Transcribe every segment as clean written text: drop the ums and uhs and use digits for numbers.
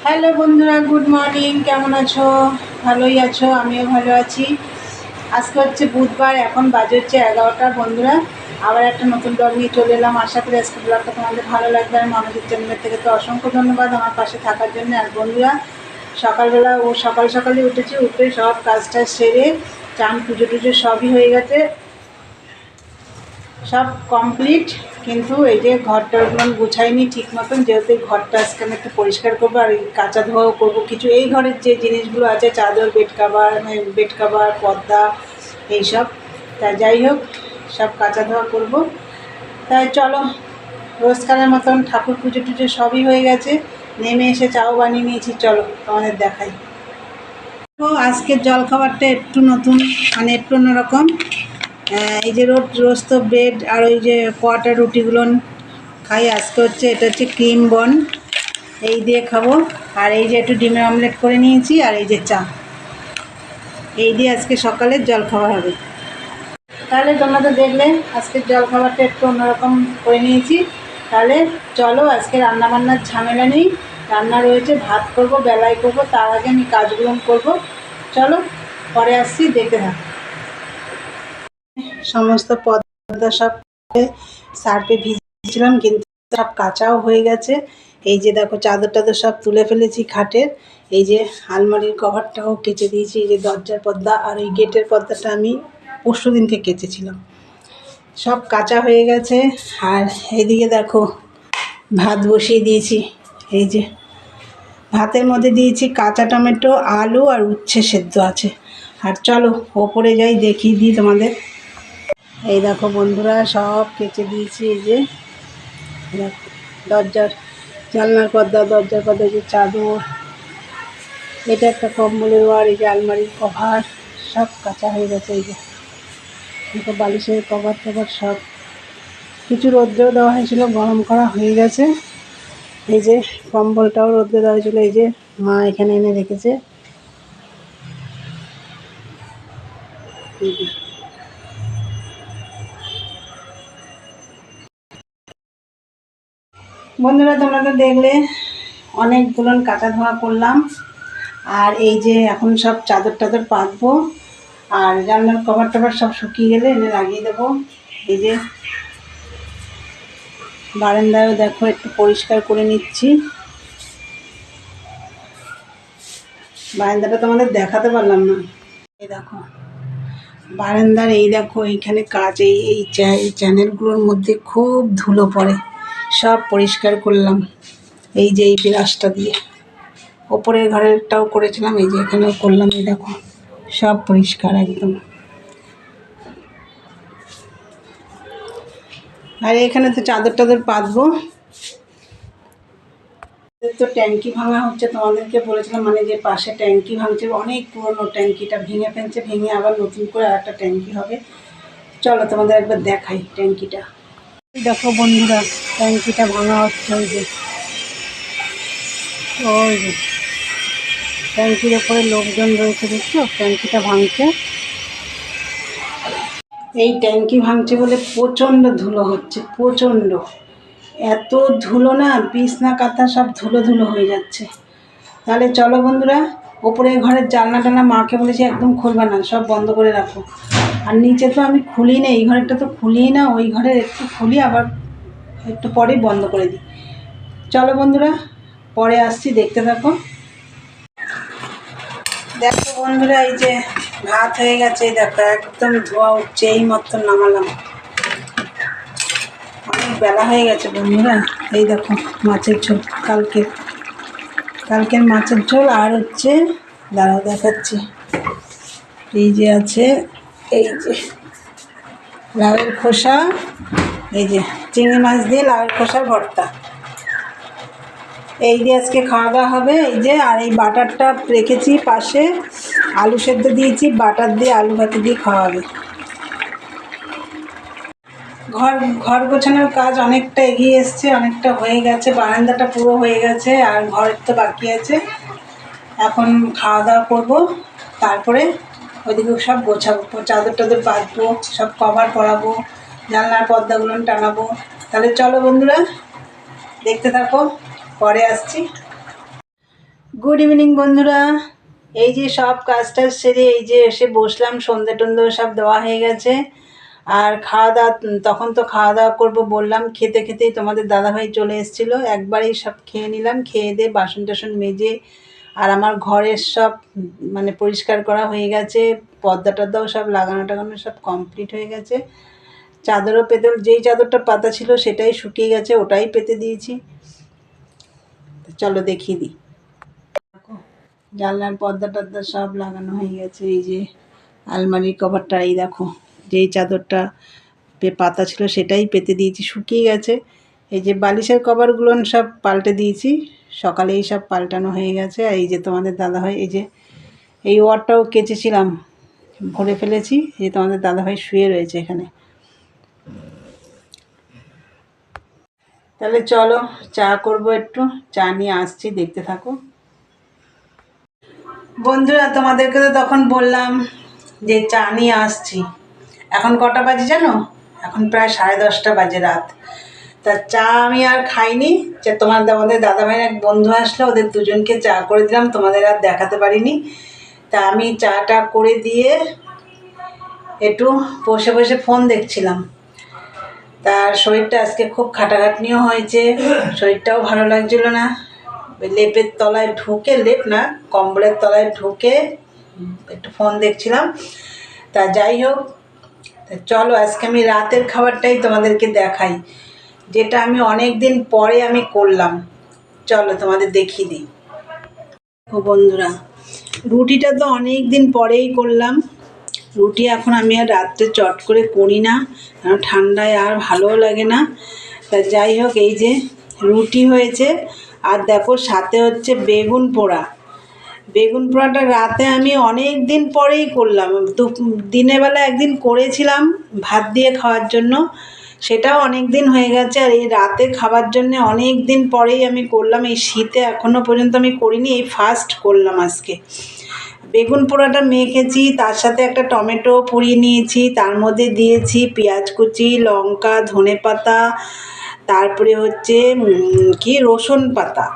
Hello বন্ধুরা, good morning. কেমন আছো? ভালোই আছো? আমিও ভালো আছি। আজকে হচ্ছে বুধবার, এখন বাজে হচ্ছে 11টা। বন্ধুরা, আবার একটা নতুন ব্লগ নিয়ে চলে এলাম। আশা করি আজকে ব্লগটা তোমাদের ভালো লাগবে। আর মনোযোগ চ্যানেলের থেকে তো অসংখ্য ধন্যবাদ আমার পাশে থাকার জন্য। আর বন্ধুরা, সকালবেলা সকালে উঠেছি, উঠে সব কাজটা সেরে চান পুজো টুজো সবই হয়ে গেছে, সব কমপ্লিট। কিন্তু এই যে ঘরটাগুলো গুছাইনি ঠিক মতন, যেহেতু এই ঘরটা আজকে আমি একটু পরিষ্কার করবো আর এই কাঁচা ধোয়াও করবো। কিছু এই ঘরের যে জিনিসগুলো আছে, চাদর, বেড কাভার, পর্দা, এইসব। তা যাই হোক, সব কাঁচা ধোয়া করবো। তাই চলো, রোজকারের মতন ঠাকুর পুজো টুজো সবই হয়ে গেছে। নেমে এসে চাও বানিয়ে নিয়েছি, চলো তোমাদের দেখাই। তো আজকের জলখাবারটা একটু নতুন, মানে একটু অন্যরকম। এই যে রোজ তো ব্রেড আর ওই যে কোয়াটার রুটিগুলো খাই। আজকে হচ্ছে এটা হচ্ছে ক্রিম বন, এই দিয়ে খাবো। আর এই যে একটু ডিমের অমলেট করে নিয়েছি, আর এই যে চা, এই দিয়ে আজকে সকালের জলখাবার হবে। তাহলে তোমরা তো দেখলে আজকের জলখাবারটা একটু অন্যরকম করে নিয়েছি। তাহলে চলো, আজকে রান্নাবান্নার ঝামেলা নেই। রান্না রয়েছে, ভাত করব, বেলায় করব, তার আগে আমি কাজগুলো করব। চলো, পরে আসছি, দেখতে থাকো। সমস্ত পর্দা সব সার্ফে ভিজিয়েছিলাম, কিন্তু সব কাঁচাও হয়ে গেছে। এই যে দেখো, চাদর টাদর সব তুলে ফেলেছি খাটের। এই যে আলমারির কভারটাও কেচে দিয়েছি। এই যে দরজার পর্দা আর এই গেটের পর্দাটা আমি পরশু দিনকে কেচেছিলাম। সব কাঁচা হয়ে গেছে। আর এইদিকে দেখো, ভাত বসিয়ে দিয়েছি। এই যে ভাতের মধ্যে দিয়েছি কাঁচা টমেটো, আলু আর উচ্ছে সেদ্ধ আছে। আর চলো ওপরে যাই, দেখিয়ে দিই তোমাদের। এই দেখো বন্ধুরা, সব কেচে দিয়েছি। এই যে দেখো, জানলার পর্দা, দরজার পর্দা, যে চাদর, এটা একটা কম্বলের ওয়ার, এই যে আলমারির কভার, সব কাঁচা হয়ে গেছে। এই যে দেখো, বালিশের কভার টভার সব কিছু রোদ্রেও দেওয়া হয়েছিল, গরম করা হয়ে গেছে। এই যে কম্বলটাও রোদ্রে দেওয়া হয়েছিল, এই যে মা এখানে এনে রেখেছে। বন্ধুরা, তোমরা তো দেখলে অনেকগুলো কাঁচা ধোয়া করলাম। আর এই যে এখন সব চাদর টাদর পাতবো, আর জানলার কভার টভার সব শুকিয়ে গেলে এনে লাগিয়ে দেবো। এই যে বারান্দায়ও দেখো একটু পরিষ্কার করে নিচ্ছি। বারান্দাটা তোমাদের দেখাতে পারলাম না। এই দেখো বারান্দার, এই দেখো এইখানে কাজ, এই চ্যানেলগুলোর মধ্যে খুব ধুলো পড়ে, সব পরিষ্কার করলাম। এই যে এই ব্রাশটা দিয়ে ওপরের ঘরেরটাও করেছিলাম, এই যে এখানেও করলাম। এই দেখো সব পরিষ্কার একদম। আর এখানে তো চাদর টাদর পাতবো। তো ট্যাঙ্কি ভাঙা হচ্ছে, তোমাদেরকে বলেছিলাম, মানে যে পাশে ট্যাঙ্কি ভাঙছে, অনেক পুরনো ট্যাঙ্কিটা ভেঙে ফেলছে, ভেঙে আবার নতুন করে আর একটা ট্যাঙ্কি হবে। চলো তোমাদের একবার দেখাই ট্যাঙ্কিটা। দেখো বন্ধুরা, ট্যাঙ্কিটা ভাঙা হচ্ছে। ওই যে ট্যাঙ্কির ওপরে লোকজন রয়েছে, দেখছো ট্যাঙ্কিটা ভাঙছে। এই ট্যাঙ্কি ভাঙছে বলে প্রচণ্ড ধুলো হচ্ছে, প্রচণ্ড। এত ধুলো না, বিছনা কাঁথা সব ধুলো ধুলো হয়ে যাচ্ছে। তাহলে চলো বন্ধুরা, ওপরে ঘরের জানলা টানা মাকে বলেছি একদম খুলবে না, সব বন্ধ করে রাখো। আর নিচে তো আমি খুলি না, এই ঘরেরটা তো খুলি না, ওই ঘরের একটু খুলি, আবার একটু পরেই বন্ধ করে দিই। চলো বন্ধুরা, পরে আসছি, দেখতে থাকো। দেখো বন্ধুরা, এই যে ভাত হয়ে গেছে, এই দেখো একদম ধোয়া উঠছে, এই মতন নামালাম। অনেক বেলা হয়ে গেছে বন্ধুরা। এই দেখো মাছের ঝোল, কালকের মাছের ঝোল। আর হচ্ছে দাঁড়াও দেখাচ্ছি, এই যে আছে, এই যে লাউয়ের খোসা, এই যে চিংড়ি মাছ দিয়ে লাউয়ের খোসার ভর্তা, এই দিয়ে আজকে খাওয়া দাওয়া হবে। এই যে, আর এই বাটারটা রেখেছি পাশে, আলু সেদ্ধ দিয়েছি, বাটার দিয়ে আলু ভাতে দিয়ে খাওয়া হবে। ঘর গোছানোর কাজ অনেকটা এগিয়ে এসছে, অনেকটা হয়ে গেছে, বারান্দাটা পুরো হয়ে গেছে, আর ঘরের তো বাকি আছে। এখন খাওয়া দাওয়া করবো, তারপরে ওইদিকে সব গোছাবো, চাদর টাদর পাতবো, সব কভার পরাবো, জানলার পর্দাগুলো টানাবো। তাহলে চলো বন্ধুরা, দেখতে থাকো, পরে আসছি। গুড ইভিনিং বন্ধুরা। এই যে সব কাজটা সেরে এই যে এসে বসলাম, সন্ধে টন্ধে সব দেওয়া হয়ে গেছে। আর খাওয়া দাওয়া, তখন তো খাওয়া দাওয়া করবো বললাম, খেতে খেতেই তোমাদের দাদাভাই চলে এসেছিলো। একবারেই সব খেয়ে নিলাম, খেয়ে দিয়ে বাসন টাসন মেজে আর আমার ঘরের সব মানে পরিষ্কার করা হয়ে গেছে। পর্দা টর্দাও সব লাগানো টাগানো সব কমপ্লিট হয়ে গেছে। চাদরও পেতে, যেই চাদরটা পাতা ছিল সেটাই শুকিয়ে গেছে, ওটাই পেতে দিয়েছি। চলো দেখিয়ে দিই। জানলার পর্দা টর্দা সব লাগানো হয়ে গেছে। এই যে আলমারির কভারটা, এই দেখো যেই চাদরটা পাতা ছিল সেটাই পেতে দিয়েছি, শুকিয়ে গেছে। এই যে বালিশের কভারগুলো সব পাল্টে দিয়েছি, সকালেই সব পাল্টানো হয়ে গেছে। আর এই যে তোমাদের দাদাভাই, এই যে এই ওয়ারটাও কেচেছিলাম, ভরে ফেলেছি। এই যে তোমাদের দাদাভাই শুয়ে রয়েছে এখানে। তাহলে চলো চা করব, একটু চা নিয়ে আসছি, দেখতে থাকো বন্ধুরা। তোমাদেরকে তো তখন বললাম যে চা নিয়ে আসছি। এখন কটা বাজে জানো? এখন প্রায় 10:30 বাজে রাত। তা চা আমি আর খাইনি। যে তোমাদের দাদাভাইয়ের এক বন্ধু আসলো, ওদের দুজনকে চা করে দিলাম, তোমাদের আর দেখাতে পারিনি। তা আমি চাটা করে দিয়ে একটু বসে বসে ফোন দেখছিলাম। তার শরীরটা আজকে খুব খাটাখাটনিও হয়েছে, শরীরটাও ভালো লাগছিল না। লেপের তলায় ঢুকে, লেপ না কম্বলের তলায় ঢুকে একটু ফোন দেখছিলাম। তা যাই হোক, চলো আজকে আমি রাতের খাবারটাই তোমাদেরকে দেখাই, যেটা আমি অনেক দিন পরে আমি করলাম। চলো তোমাদের দেখিয়ে দিই। ও বন্ধুরা, রুটিটা তো অনেক দিন পরেই করলাম। রুটি এখন আমি আর রাত্রে চট করে করি না, কারণ ঠান্ডায় আর ভালোও লাগে না। তা যাই হোক, এই যে রুটি হয়েছে, আর দেখো সাথে হচ্ছে বেগুন পোড়া। বেগুন পোড়াটা রাতে আমি অনেক দিন পরেই করলাম। দিনের বেলা একদিন করেছিলাম ভাত দিয়ে খাওয়ার জন্য, সেটাও অনেক দিন হয়ে গেছে। আর এই রাতে খাবার জন্য অনেক দিন পরেই আমি করলাম। এই শীতে এখনও পর্যন্ত আমি করিনি, এই ফার্স্ট করলাম আজকে। বেগুন পোড়াটা মেখেছি, তার সাথে একটা টমেটো পুড়িয়ে নিয়েছি, তার মধ্যে দিয়েছি পেঁয়াজ কুচি, লঙ্কা, ধনেপাতা, তারপরে হচ্ছে কি রসুন পাতা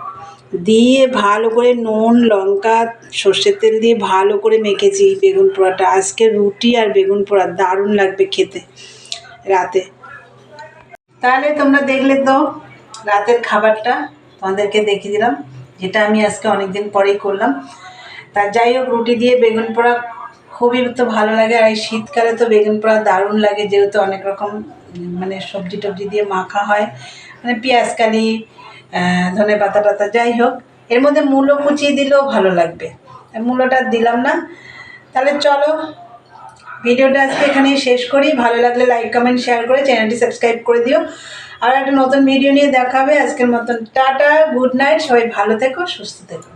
দিয়ে ভালো করে নুন লঙ্কা সর্ষের তেল দিয়ে ভালো করে মেখেছি বেগুন পোড়াটা। আজকে রুটি আর বেগুন পোড়া দারুণ লাগবে খেতে রাতে। তাহলে তোমরা দেখলে তো রাতের খাবারটা, তোমাদেরকে দেখিয়ে দিলাম, যেটা আমি আজকে অনেক দিন পরেই করলাম। তা যাই হোক, রুটি দিয়ে বেগুন পোড়া খুবই তো ভালো লাগে। আর এই শীতকালে তো বেগুন পোড়া দারুণ লাগে, যেহেতু অনেক রকম মানে সবজি টবজি দিয়ে মাখা হয়, মানে পেঁয়াজকালি, ধনে পাতা টাতা। যাই হোক, এর মধ্যে মূলো কুচিয়ে দিলেও ভালো লাগবে, মূলোটা দিলাম না। তাহলে চলো ভিডিওটা আজকে এখানেই শেষ করি। ভালো লাগলে লাইক কমেন্ট শেয়ার করে চ্যানেলটি সাবস্ক্রাইব করে দিও। আর একটা নতুন ভিডিও নিয়ে দেখা হবে। আজকের মতন টাটা, গুড নাইট, সবাই ভালো থেকো, সুস্থ থেকো।